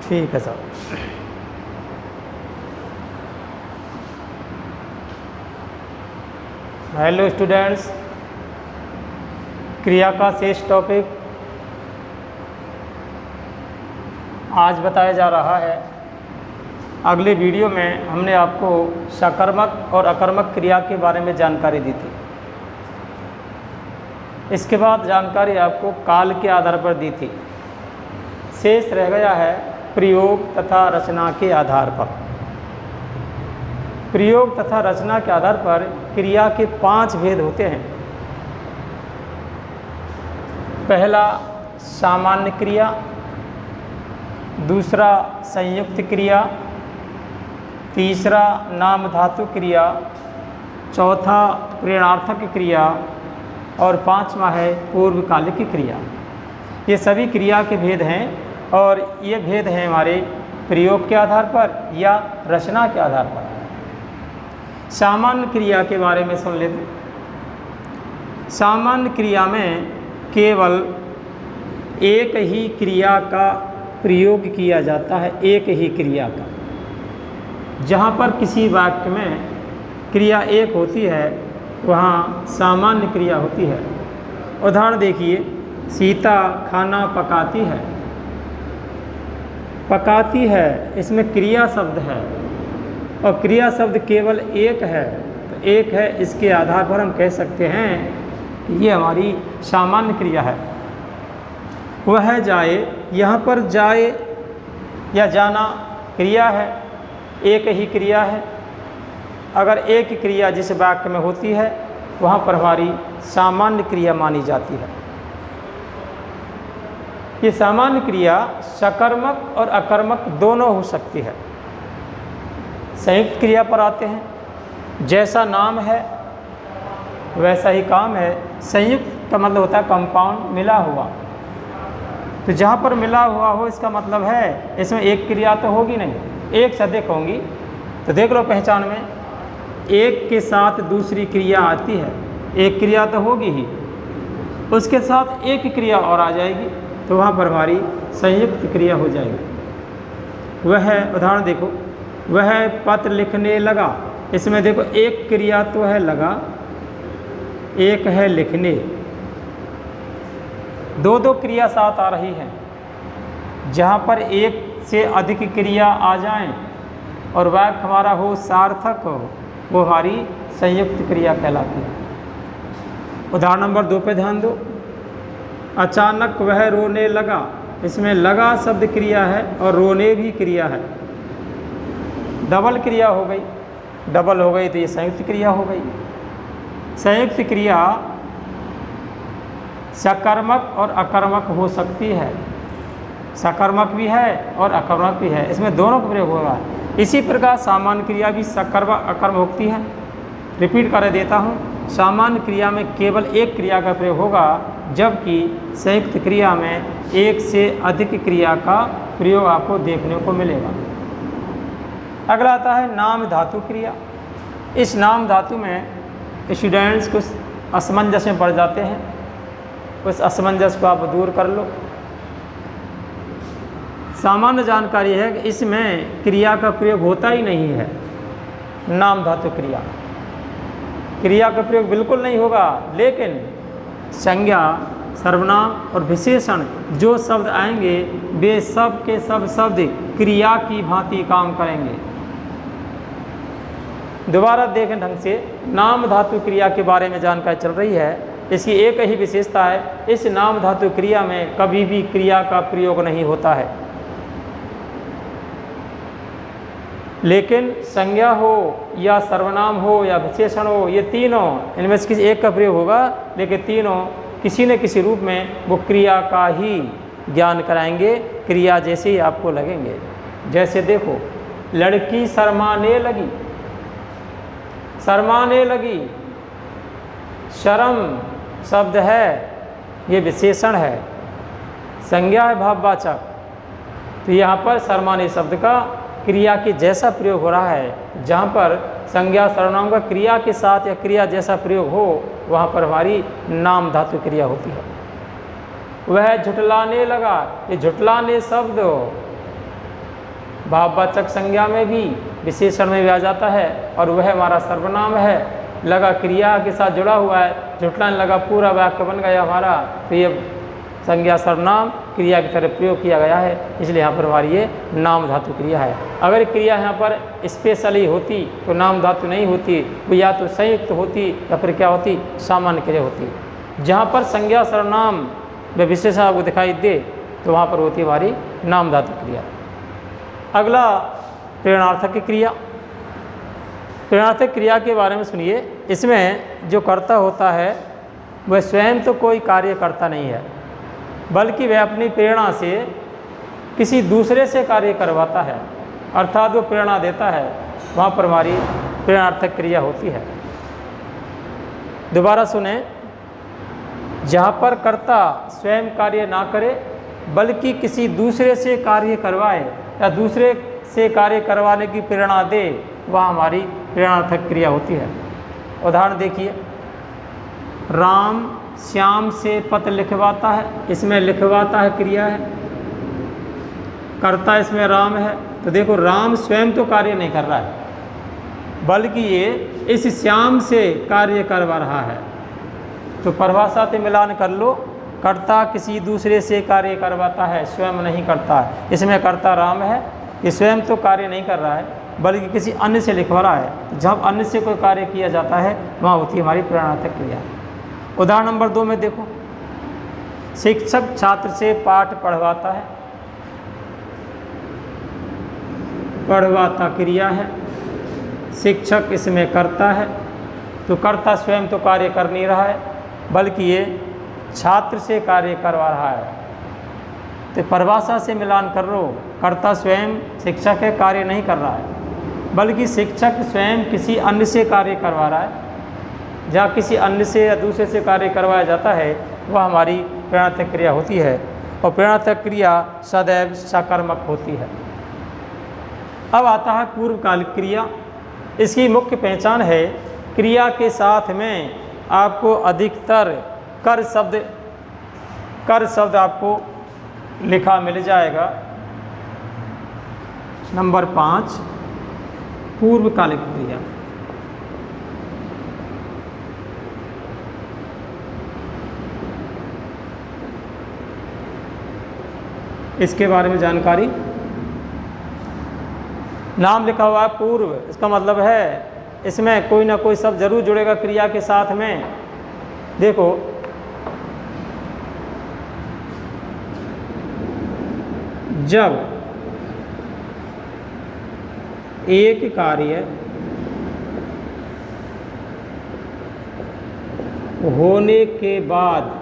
ठीक है sir. Hello students, क्रिया का शेष टॉपिक आज बताया जा रहा है। अगले वीडियो में हमने आपको सकर्मक और अकर्मक क्रिया के बारे में जानकारी दी थी। इसके बाद जानकारी आपको काल के आधार पर दी थी। शेष रह गया है प्रयोग तथा रचना के आधार पर। प्रयोग तथा रचना के आधार पर क्रिया के 5 भेद होते हैं। पहला सामान्य क्रिया, दूसरा संयुक्त क्रिया, तीसरा नाम धातु क्रिया, चौथा प्रेरणार्थक क्रिया और पांचवा है पूर्वकालिक क्रिया। ये सभी क्रिया के भेद हैं और ये भेद हैं हमारे प्रयोग के आधार पर या रचना के आधार पर। सामान्य क्रिया के बारे में सुन लेते हैं। सामान्य क्रिया में केवल एक ही क्रिया का प्रयोग किया जाता है, एक ही क्रिया का। जहाँ पर किसी वाक्य में क्रिया एक होती है वहाँ सामान्य क्रिया होती है। उदाहरण देखिए, सीता खाना पकाती है। पकाती है इसमें क्रिया शब्द है और क्रिया शब्द केवल एक है, तो एक है, इसके आधार पर हम कह सकते हैं कि ये हमारी सामान्य क्रिया है। वह जाए, यहाँ पर जाए या जाना क्रिया है, एक ही क्रिया है। अगर एक क्रिया जिस वाक्य में होती है वहाँ पर हमारी सामान्य क्रिया मानी जाती है। ये सामान्य क्रिया सकर्मक और अकर्मक दोनों हो सकती है। संयुक्त क्रिया पर आते हैं। जैसा नाम है वैसा ही काम है। संयुक्त का मतलब होता है कंपाउंड, मिला हुआ। तो जहाँ पर मिला हुआ हो इसका मतलब है इसमें एक क्रिया तो होगी नहीं, एक से अधिक होंगी। तो देख लो पहचान में, एक के साथ दूसरी क्रिया आती है, एक क्रिया तो होगी ही, उसके साथ एक क्रिया और आ जाएगी, तो वहाँ पर हमारी संयुक्त क्रिया हो जाएगी। वह उदाहरण देखो, वह पत्र लिखने लगा। इसमें देखो एक क्रिया तो है लगा, एक है लिखने। दो दो क्रिया साथ आ रही हैं। जहाँ पर एक से अधिक क्रिया आ जाएं और वाक्य हमारा हो सार्थक हो, वो हमारी संयुक्त क्रिया कहलाती है। उदाहरण नंबर 2 पे ध्यान दो। अचानक वह रोने लगा। इसमें लगा शब्द क्रिया है और रोने भी क्रिया है। डबल क्रिया हो गई, डबल हो गई तो ये संयुक्त क्रिया हो गई। संयुक्त क्रिया सकर्मक और अकर्मक हो सकती है। सकर्मक भी है और अकर्मक भी है, इसमें दोनों का प्रयोग होगा। इसी प्रकार सामान्य क्रिया भी सकर्मक अकर्मक होती है। रिपीट कर देता हूँ, सामान्य क्रिया में केवल एक क्रिया का प्रयोग होगा, जबकि संयुक्त क्रिया में एक से अधिक क्रिया का प्रयोग आपको देखने को मिलेगा। अगला आता है नाम धातु क्रिया। इस नाम धातु में स्टूडेंट्स कुछ असमंजस में पड़ जाते हैं, उस असमंजस को आप दूर कर लो। सामान्य जानकारी है कि इसमें क्रिया का प्रयोग होता ही नहीं है। नाम धातु क्रिया, क्रिया का प्रयोग बिल्कुल नहीं होगा, लेकिन संज्ञा, सर्वनाम और विशेषण जो शब्द आएंगे वे सब के सब शब्द क्रिया की भांति काम करेंगे। दोबारा देखें ढंग से, नाम धातु क्रिया के बारे में जानकारी चल रही है। इसकी एक ही विशेषता है, इस नाम धातु क्रिया में कभी भी क्रिया का प्रयोग नहीं होता है। लेकिन संज्ञा हो या सर्वनाम हो या विशेषण हो, ये तीनों इनमें से किसी एक का प्रयोग होगा, लेकिन तीनों किसी न किसी रूप में वो क्रिया का ही ज्ञान कराएंगे, क्रिया जैसे ही आपको लगेंगे। जैसे देखो, लड़की शर्माने लगी। शर्माने लगी, शर्म शब्द है, ये विशेषण है, संज्ञा है भाववाचक। तो यहाँ पर शर्माने शब्द का क्रिया के जैसा प्रयोग हो रहा है। जहाँ पर संज्ञा सर्वनाम का क्रिया के साथ या क्रिया जैसा प्रयोग हो, वहाँ पर हमारी नाम धातु क्रिया होती है। वह झुठलाने लगा, ये झुठलाने शब्द भाववाचक संज्ञा में भी विशेषण में भी आ जाता है, और वह हमारा सर्वनाम है। लगा क्रिया के साथ जुड़ा हुआ है, जुटलाने लगा, पूरा वाक्य बन गया हमारा। तो ये संज्ञा सर्वनाम क्रिया की तरह प्रयोग किया गया है, इसलिए यहाँ पर हमारी ये नाम धातु क्रिया है। अगर क्रिया यहाँ पर स्पेशली होती तो नाम धातु नहीं होती, वो या तो संयुक्त होती या फिर क्या होती, सामान्य क्रिया होती। जहाँ पर संज्ञा सर्वनाम में विशेषण आपको दिखाई दे तो वहाँ पर होती है हमारी नाम धातु क्रिया। अगला प्रेरणार्थक क्रिया। प्रेरणार्थक क्रिया के बारे में सुनिए। इसमें जो कर्ता होता है वह स्वयं तो कोई कार्य करता नहीं है, बल्कि वह अपनी प्रेरणा से किसी दूसरे से कार्य करवाता है, अर्थात वो प्रेरणा देता है। वहाँ पर हमारी प्रेरणार्थक क्रिया होती है। दोबारा सुने, जहाँ पर कर्ता स्वयं कार्य ना करे बल्कि किसी दूसरे से कार्य करवाए या दूसरे से कार्य करवाने की प्रेरणा दे, वह हमारी प्रेरणार्थक क्रिया होती है। उदाहरण देखिए, राम श्याम से पत्र लिखवाता है, इसमें लिखवाता है क्रिया है, कर्ता इसमें राम है। तो देखो राम स्वयं तो कार्य नहीं कर रहा है, बल्कि ये इस श्याम से कार्य करवा रहा है। तो परिभाषा से मिलान कर लो, कर्ता किसी दूसरे से कार्य करवाता है, स्वयं नहीं करता है। इसमें कर्ता राम है, ये स्वयं तो कार्य नहीं कर रहा है बल्कि किसी अन्य से लिखवा रहा है। जब अन्य से कोई कार्य किया जाता है वहाँ होती है हमारी प्रेरणार्थक क्रिया। उदाहरण नंबर 2 में देखो, शिक्षक छात्र से पाठ पढ़वाता है, पढ़वाता क्रिया है, शिक्षक इसमें करता है। तो कर्ता स्वयं तो कार्य कर नहीं रहा है बल्कि ये छात्र से कार्य करवा रहा है। तो परिभाषा से मिलान कर लो, कर्ता स्वयं शिक्षक है, कार्य नहीं कर रहा है, बल्कि शिक्षक स्वयं किसी अन्य से कार्य करवा रहा है। जहाँ किसी अन्य से या दूसरे से कार्य करवाया जाता है वह हमारी प्रेरणार्थक क्रिया होती है, और प्रेरणार्थक क्रिया सदैव सकर्मक होती है। अब आता है पूर्वकालिक क्रिया। इसकी मुख्य पहचान है, क्रिया के साथ में आपको अधिकतर कर शब्द आपको लिखा मिल जाएगा। नंबर 5, पूर्वकालिक क्रिया। इसके बारे में जानकारी, नाम लिखा हुआ है पूर्व, इसका मतलब है इसमें कोई ना कोई शब्द जरूर जुड़ेगा क्रिया के साथ में। देखो जब एक कार्य होने के बाद,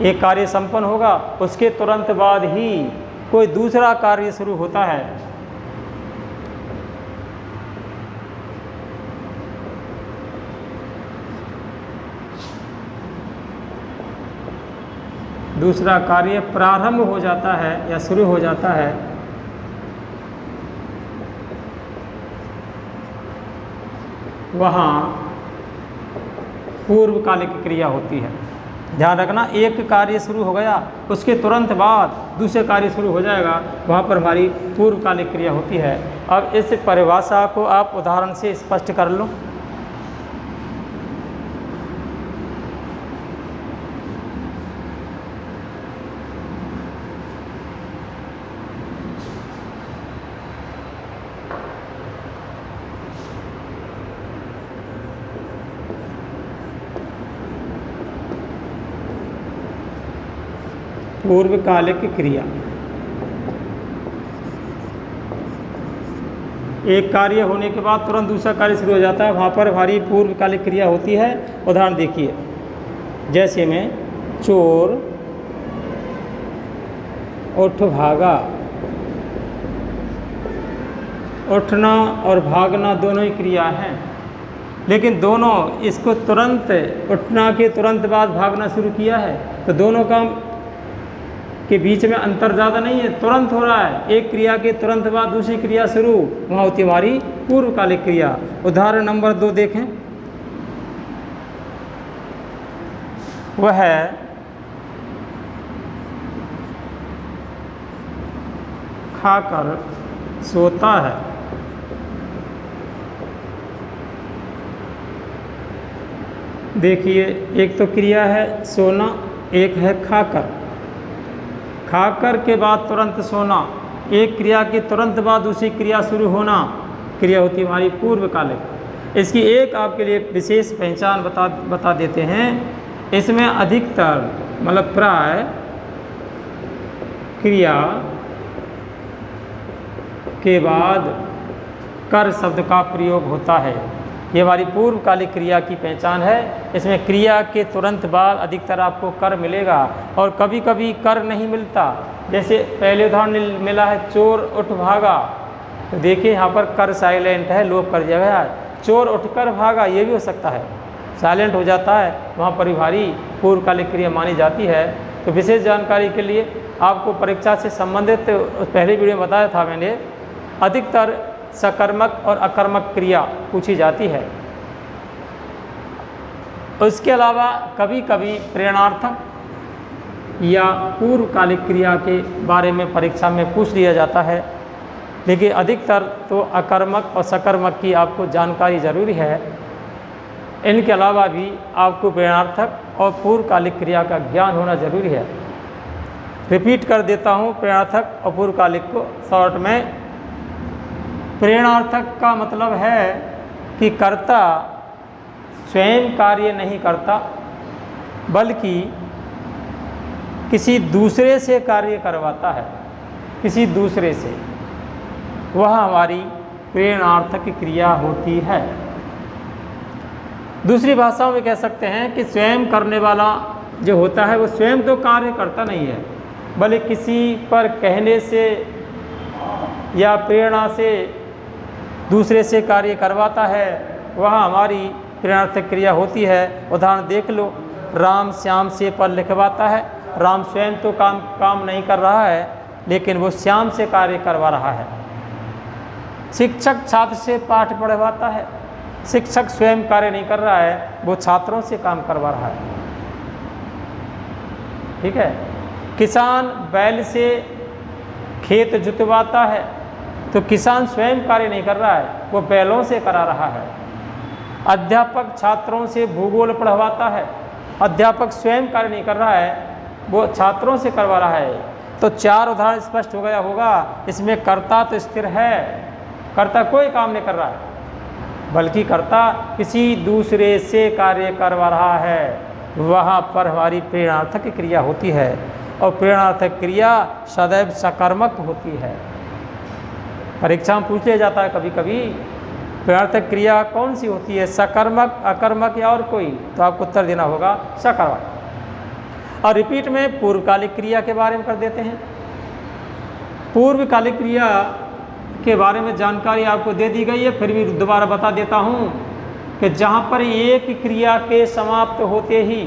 एक कार्य संपन्न होगा उसके तुरंत बाद ही कोई दूसरा कार्य शुरू होता है, दूसरा कार्य प्रारंभ हो जाता है या शुरू हो जाता है, वहाँ पूर्वकालिक क्रिया होती है। ध्यान रखना, एक कार्य शुरू हो गया उसके तुरंत बाद दूसरे कार्य शुरू हो जाएगा, वहाँ पर हमारी पूर्वकालिक क्रिया होती है। अब इस परिभाषा को आप उदाहरण से स्पष्ट कर लो। पूर्वकालिक क्रिया, एक कार्य होने के बाद तुरंत दूसरा कार्य शुरू हो जाता है, वहाँ पर हमारी पूर्वकालिक क्रिया होती है। उदाहरण देखिए, जैसे में चोर उठ भागा, उठना और भागना दोनों ही क्रिया हैं, लेकिन दोनों इसको तुरंत, उठना के तुरंत बाद भागना शुरू किया है, तो दोनों काम के बीच में अंतर ज़्यादा नहीं है, तुरंत हो रहा है। एक क्रिया के तुरंत बाद दूसरी क्रिया शुरू, वहाँ होती है हमारी पूर्वकालिक क्रिया। उदाहरण नंबर 2 देखें, वह है खाकर सोता है। देखिए, एक तो क्रिया है सोना, एक है खाकर। खाकर के बाद तुरंत सोना, एक क्रिया के तुरंत बाद दूसरी क्रिया शुरू होना, क्रिया होती है हमारी पूर्वकालिक। इसकी एक आपके लिए विशेष पहचान बता देते हैं। इसमें अधिकतर मतलब प्राय क्रिया के बाद कर शब्द का प्रयोग होता है। ये हमारी पूर्वकालिक क्रिया की पहचान है। इसमें क्रिया के तुरंत बाद अधिकतर आपको कर मिलेगा, और कभी कभी कर नहीं मिलता। जैसे पहले उदाहरण मिला है चोर उठ भागा, तो देखिए यहाँ पर कर साइलेंट है, लोप कर दिया गया है। चोर उठकर भागा, ये भी हो सकता है, साइलेंट हो जाता है, वहाँ पर भारी पूर्वकालिक क्रिया मानी जाती है। तो विशेष जानकारी के लिए आपको परीक्षा से संबंधित पहले वीडियो में बताया था मैंने, अधिकतर सकर्मक और अकर्मक क्रिया पूछी जाती है। उसके अलावा कभी कभी प्रेरणार्थक या पूर्वकालिक क्रिया के बारे में परीक्षा में पूछ लिया जाता है, लेकिन अधिकतर तो अकर्मक और सकर्मक की आपको जानकारी ज़रूरी है। इनके अलावा भी आपको प्रेरणार्थक और पूर्वकालिक क्रिया का ज्ञान होना जरूरी है। रिपीट कर देता हूँ प्रेरणार्थक और पूर्वकालिक को शॉर्ट में। प्रेरणार्थक का मतलब है कि कर्ता स्वयं कार्य नहीं करता, बल्कि किसी दूसरे से कार्य करवाता है, किसी दूसरे से, वह हमारी प्रेरणार्थक क्रिया होती है। दूसरी भाषाओं में कह सकते हैं कि स्वयं करने वाला जो होता है वो स्वयं तो कार्य करता नहीं है, बल्कि किसी पर कहने से या प्रेरणा से दूसरे से कार्य करवाता है, वह हमारी प्रेरणार्थक क्रिया होती है। उदाहरण देख लो, राम श्याम से पर लिखवाता है। राम स्वयं तो काम नहीं कर रहा है, लेकिन वो श्याम से कार्य करवा रहा है। शिक्षक छात्र से पाठ पढ़वाता है। शिक्षक स्वयं कार्य नहीं कर रहा है, वो छात्रों से काम करवा रहा है। ठीक है। किसान बैल से खेत जुतवाता है, तो किसान स्वयं कार्य नहीं कर रहा है, वो बैलों से करा रहा है। अध्यापक छात्रों से भूगोल पढ़वाता है। अध्यापक स्वयं कार्य नहीं कर रहा है, वो छात्रों से करवा रहा है। तो चार उदाहरण स्पष्ट हो गया होगा। इसमें कर्ता तो स्थिर है, कर्ता कोई काम नहीं कर रहा है, बल्कि कर्ता किसी दूसरे से कार्य करवा रहा है, वहाँ पर हमारी प्रेरणार्थक क्रिया होती है। और प्रेरणार्थक क्रिया सदैव सकर्मक होती है। परीक्षा में पूछ लिया जाता है कभी कभी, प्रेरणार्थक क्रिया कौन सी होती है, सकर्मक, अकर्मक या और कोई? तो आपको उत्तर देना होगा सकर्मक। और रिपीट में पूर्वकालिक क्रिया के बारे में कर देते हैं। पूर्वकालिक क्रिया के बारे में जानकारी आपको दे दी गई है, फिर भी दोबारा बता देता हूँ कि जहाँ पर एक क्रिया के समाप्त होते ही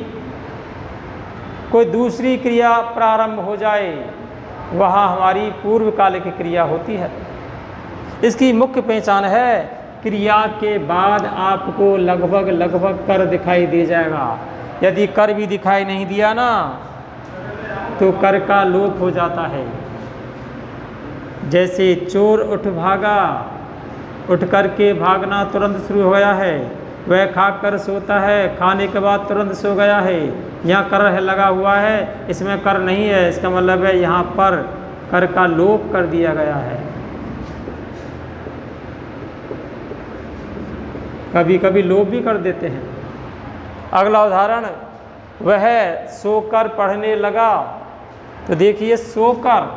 कोई दूसरी क्रिया प्रारंभ हो जाए, वहाँ हमारी पूर्वकालिक क्रिया होती है। इसकी मुख्य पहचान है, क्रिया के बाद आपको लगभग कर दिखाई दे जाएगा। यदि कर भी दिखाई नहीं दिया ना, तो कर का लोप हो जाता है। जैसे चोर उठ भागा, उठ कर के भागना तुरंत शुरू हो गया है। वह खा कर सोता है, खाने के बाद तुरंत सो गया है। यहाँ कर है लगा हुआ है, इसमें कर नहीं है, इसका मतलब है यहाँ पर कर का लोप कर दिया गया है। कभी कभी लोप भी कर देते हैं। अगला उदाहरण, वह सोकर पढ़ने लगा। तो देखिए, सोकर,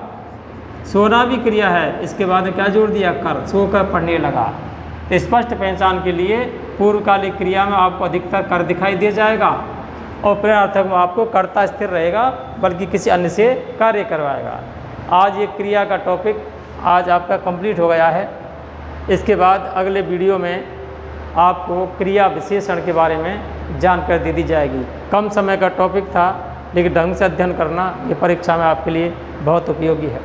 सोना भी क्रिया है, इसके बाद क्या जोड़ दिया, कर, सोकर पढ़ने लगा। तो स्पष्ट पहचान के लिए पूर्वकालिक क्रिया में आपको अधिकतर कर दिखाई दे जाएगा, और प्रेरणार्थक में आपको कर्ता स्थिर रहेगा, बल्कि किसी अन्य से कार्य करवाएगा। आज ये क्रिया का टॉपिक आज आपका कंप्लीट हो गया है। इसके बाद अगले वीडियो में आपको क्रिया विशेषण के बारे में जानकारी दे दी जाएगी। कम समय का टॉपिक था, लेकिन ढंग से अध्ययन करना ये परीक्षा में आपके लिए बहुत उपयोगी है।